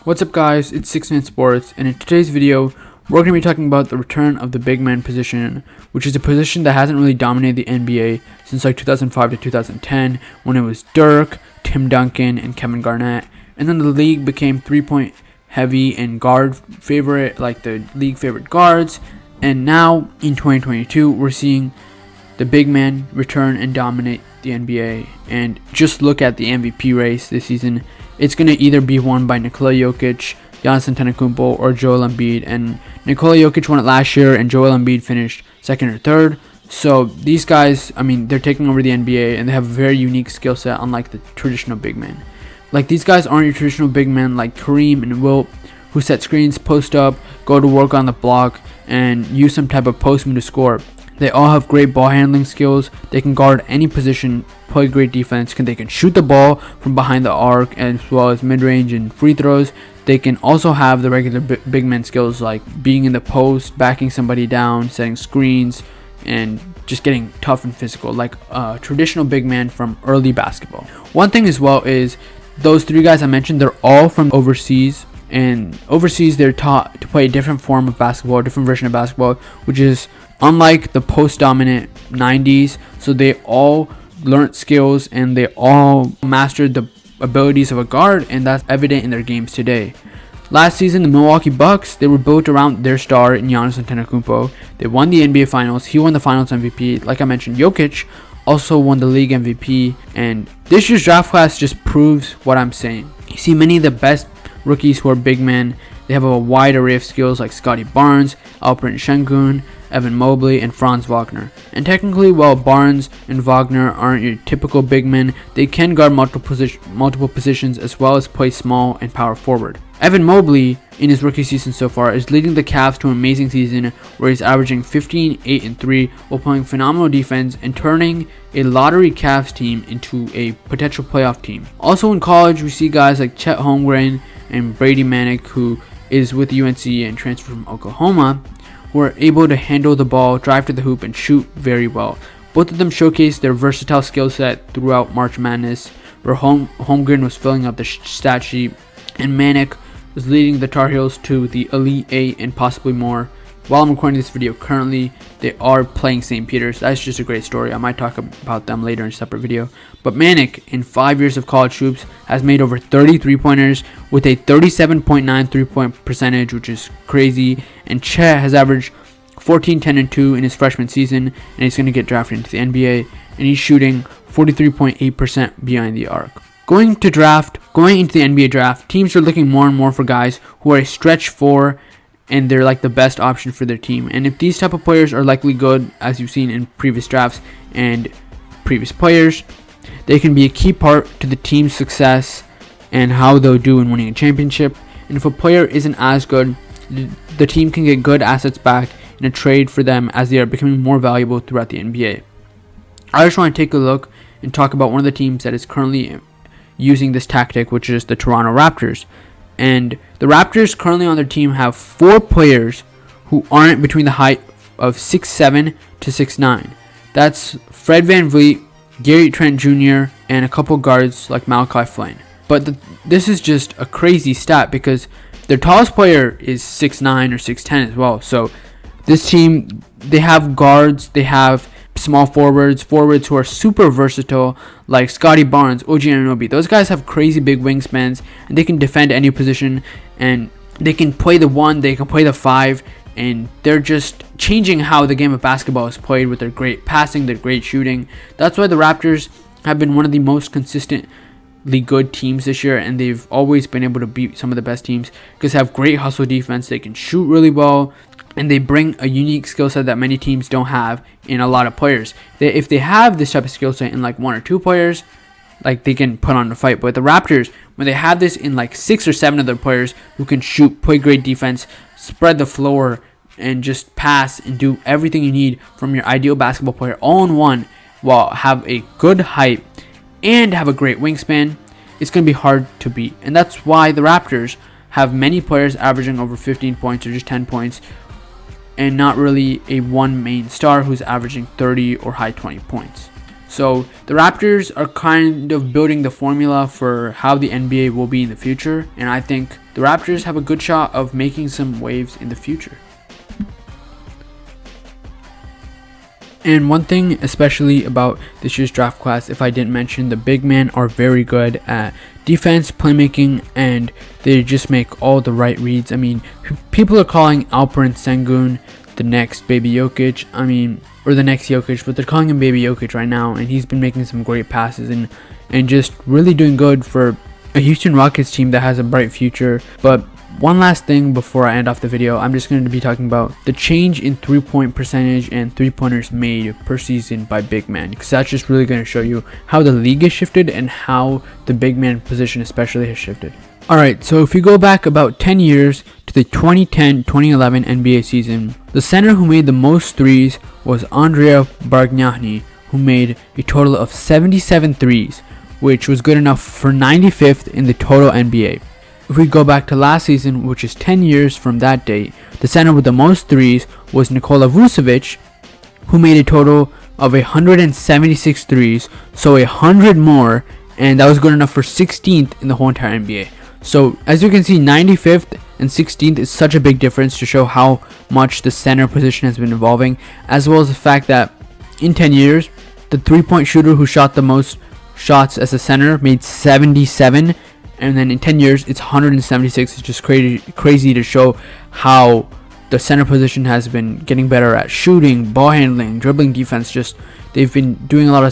What's up guys, it's 6 Sports, and in today's video, we're going to be talking about the return of the big man position, which is a position that hasn't really dominated the NBA since like 2005 to 2010, when it was Dirk, Tim Duncan, and Kevin Garnett, and then the league became 3-point heavy and guard favorite, like the league favorite guards, and now in 2022, we're seeing the big man return and dominate the NBA, and just look at the MVP race this season. It's going to either be won by Nikola Jokic, Giannis Antetokounmpo, or Joel Embiid. And Nikola Jokic won it last year, and Joel Embiid finished second or third. So these guys, they're taking over the NBA, and they have a very unique skill set, unlike the traditional big men. Like, these guys aren't your traditional big men like Kareem and Wilt, who set screens, post up, go to work on the block, and use some type of post move to score. They all have great ball handling skills. They can guard any position, play great defense. They can shoot the ball from behind the arc as well as mid-range and free throws. They can also have the regular big man skills like being in the post, backing somebody down, setting screens, and just getting tough and physical like a traditional big man from early basketball. One thing as well is those three guys I mentioned, they're all from overseas. And overseas, they're taught to play a different form of basketball, a different version of basketball, which is unlike the post-dominant 90s. So they all learned skills and they all mastered the abilities of a guard, and that's evident in their games today. Last season, the Milwaukee Bucks, they were built around their star in Giannis Antetokounmpo. They won the NBA Finals. He won the Finals MVP. Like I mentioned, Jokic also won the league MVP. And this year's draft class just proves what I'm saying. You see many of the best rookies who are big men. They have a wide array of skills like Scotty Barnes, Alperen Şengün, Evan Mobley, and Franz Wagner. And technically, while Barnes and Wagner aren't your typical big men, they can guard multiple positions as well as play small and power forward. Evan Mobley, in his rookie season so far, is leading the Cavs to an amazing season where he's averaging 15, 8, and 3 while playing phenomenal defense and turning a lottery Cavs team into a potential playoff team. Also in college, we see guys like Chet Holmgren and Brady Manick, who is with UNC and transferred from Oklahoma, who are able to handle the ball, drive to the hoop, and shoot very well. Both of them showcased their versatile skill set throughout March Madness, where Holmgren was filling up the stat sheet, and Manick was leading the Tar Heels to the Elite 8 and possibly more. While I'm recording this video currently, they are playing St. Peter's. That's just a great story. I might talk about them later in a separate video. But Manick, in 5 years of college hoops, has made over 30 3-pointers with a 37.9 3-point percentage, which is crazy. And Chet has averaged 14, 10, and 2 in his freshman season, and he's going to get drafted into the NBA. And he's shooting 43.8% behind the arc. Going into the NBA draft, teams are looking more and more for guys who are a stretch four, and they're like the best option for their team. And if these type of players are likely good, as you've seen in previous drafts and previous players, they can be a key part to the team's success and how they'll do in winning a championship. And if a player isn't as good, the team can get good assets back in a trade for them as they are becoming more valuable throughout the NBA. I just want to take a look and talk about one of the teams that is currently using this tactic, which is the Toronto Raptors. And the Raptors currently on their team have 4 players who aren't between the height of 6'7 to 6'9. That's Fred VanVleet, Gary Trent Jr., and a couple guards like Malachi Flynn. But this is just a crazy stat because their tallest player is 6'9 or 6'10 as well. So this team, they have guards, they have small forwards who are super versatile like Scotty Barnes, OG Anunoby. Those guys have crazy big wingspans and they can defend any position, and they can play the 1, they can play the 5, and they're just changing how the game of basketball is played with their great passing, their great shooting. That's why the Raptors have been one of the most consistently good teams this year, and they've always been able to beat some of the best teams because they have great hustle defense, they can shoot really well, and they bring a unique skill set that many teams don't have in a lot of players. If they have this type of skill set in like 1 or 2 players, like they can put on a fight. But the Raptors, when they have this in like 6 or 7 of their players who can shoot, play great defense, spread the floor, and just pass and do everything you need from your ideal basketball player all in one, while have a good height and have a great wingspan, it's going to be hard to beat. And that's why the Raptors have many players averaging over 15 points or just 10 points, and not really a one main star who's averaging 30 or high 20 points. So the Raptors are kind of building the formula for how the NBA will be in the future, and I think the Raptors have a good shot of making some waves in the future. And one thing especially about this year's draft class, if I didn't mention, the big men are very good at defense, playmaking, and they just make all the right reads. I mean, people are calling Alperen Sengun the next baby Jokic, or the next Jokic, but they're calling him baby Jokic right now, and he's been making some great passes and just really doing good for a Houston Rockets team that has a bright future. But one last thing before I end off the video, I'm just going to be talking about the change in 3-point percentage and 3-pointers made per season by big men, because that's just really going to show you how the league has shifted and how the big man position especially has shifted. Alright, so if you go back about 10 years to the 2010-2011 NBA season, the center who made the most threes was Andrea Bargnani, who made a total of 77 threes, which was good enough for 95th in the total NBA. If we go back to last season, which is 10 years from that date, the center with the most threes was Nikola Vucevic, who made a total of 176 threes, so 100 more, and that was good enough for 16th in the whole entire NBA. So as you can see, 95th and 16th is such a big difference to show how much the center position has been evolving, as well as the fact that in 10 years, the 3-point shooter who shot the most shots as a center made 77, and then in 10 years it's 176. It's just crazy to show how the center position has been getting better at shooting, ball handling, dribbling, defense. Just they've been doing a lot of